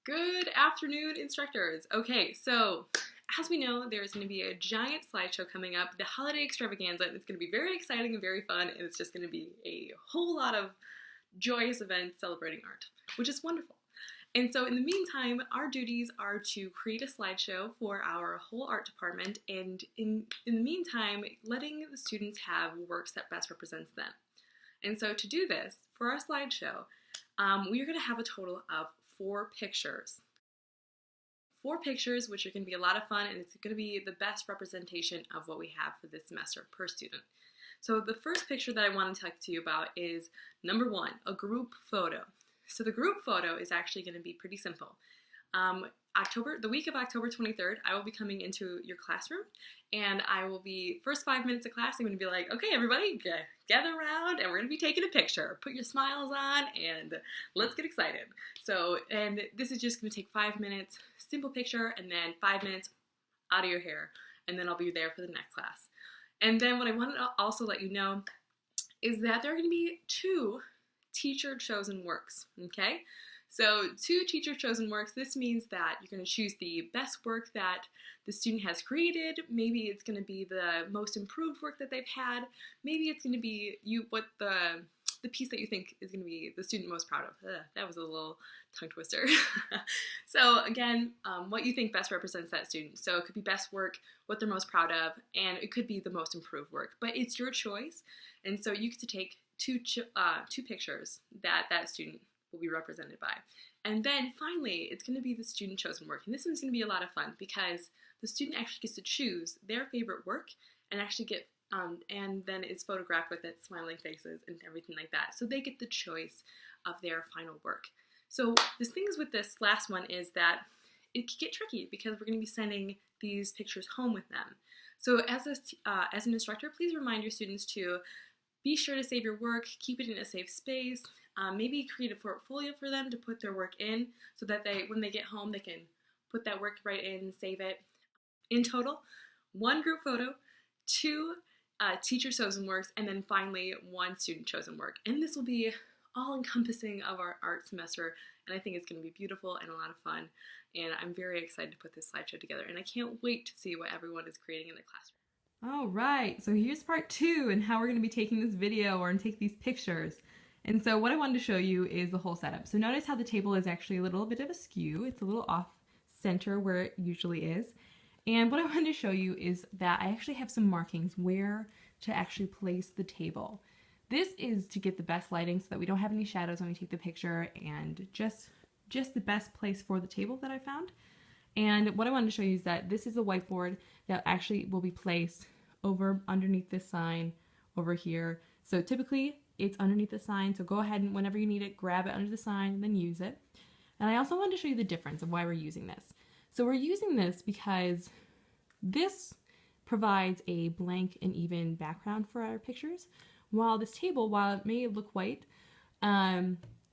Good afternoon, instructors. Okay, so as we know, there's going to be a giant slideshow coming up, the holiday extravaganza, and it's going to be very exciting and very fun, and it's just going to be a whole lot of joyous events celebrating art, which is wonderful. And so in the meantime, our duties are to create a slideshow for our whole art department, and in the meantime, letting the students have works that best represents them. And so to do this, for our slideshow, we are going to have a total of 4 pictures. 4 pictures, which are going to be a lot of fun, and it's going to be the best representation of what we have for this semester per student. So the first picture that I want to talk to you about is number 1, a group photo. So the group photo is actually going to be pretty simple. The week of October 23rd, I will be coming into your classroom, and I will be, first 5 minutes of class, I'm going to be like, okay, everybody, gather around, and we're going to be taking a picture. Put your smiles on, and let's get excited. So, and this is just going to take 5 minutes, simple picture, and then 5 minutes out of your hair, and then I'll be there for the next class. And then what I want to also let you know is that there are going to be 2 teacher-chosen works, okay? So 2 teacher-chosen works, this means that you're going to choose the best work that the student has created. Maybe it's going to be the most improved work that they've had. Maybe it's going to be the piece that you think is going to be the student most proud of. That was a little tongue twister. So again, what you think best represents that student. So it could be best work, what they're most proud of, and it could be the most improved work. But it's your choice, and so you get to take 2 pictures that student will be represented by. And then finally, it's going to be the student chosen work. And this one's going to be a lot of fun because the student actually gets to choose their favorite work and actually get, and then it's photographed with it, smiling faces and everything like that. So they get the choice of their final work. So the things with this last one is that it can get tricky because we're going to be sending these pictures home with them. So as an instructor, please remind your students to be sure to save your work, keep it in a safe space, maybe create a portfolio for them to put their work in so that when they get home, they can put that work right in, save it. In total, 1 group photo, 2 teacher-chosen works, and then finally 1 student-chosen work. And this will be all-encompassing of our art semester, and I think it's going to be beautiful and a lot of fun. And I'm very excited to put this slideshow together, and I can't wait to see what everyone is creating in the classroom. All right, so here's part 2 and how we're going to be taking this video or take these pictures. And so what I wanted to show you is the whole setup. So notice how the table is actually a little bit of a skew. It's a little off center where it usually is. And what I wanted to show you is that I actually have some markings where to actually place the table. This is to get the best lighting so that we don't have any shadows when we take the picture, and just the best place for the table that I found. And what I wanted to show you is that this is a whiteboard that actually will be placed over underneath this sign over here. So typically it's underneath the sign, so go ahead and whenever you need it, grab it under the sign and then use it. And I also wanted to show you the difference of why we're using this. So we're using this because this provides a blank and even background for our pictures, while this table, while it may look white,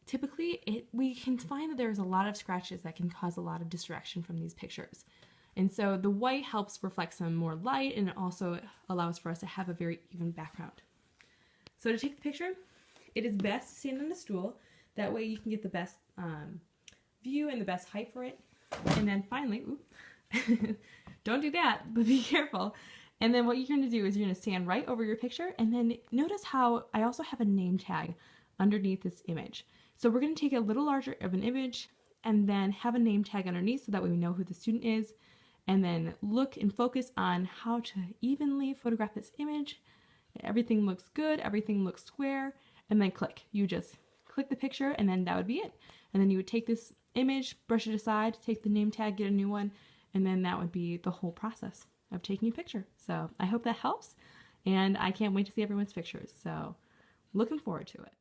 typically we can find that there's a lot of scratches that can cause a lot of distraction from these pictures. And so the white helps reflect some more light, and it also allows for us to have a very even background. So to take the picture, it is best to stand on a stool. That way you can get the best view and the best height for it. And then finally, don't do that, but be careful. And then what you're going to do is you're going to stand right over your picture, and then notice how I also have a name tag underneath this image. So we're going to take a little larger of an image and then have a name tag underneath so that way we know who the student is, and then look and focus on how to evenly photograph this image. Everything looks good, everything looks square, and then click. You just click the picture, and then that would be it. And then you would take this image, brush it aside, take the name tag, get a new one, and then that would be the whole process of taking a picture. So I hope that helps, and I can't wait to see everyone's pictures. So looking forward to it.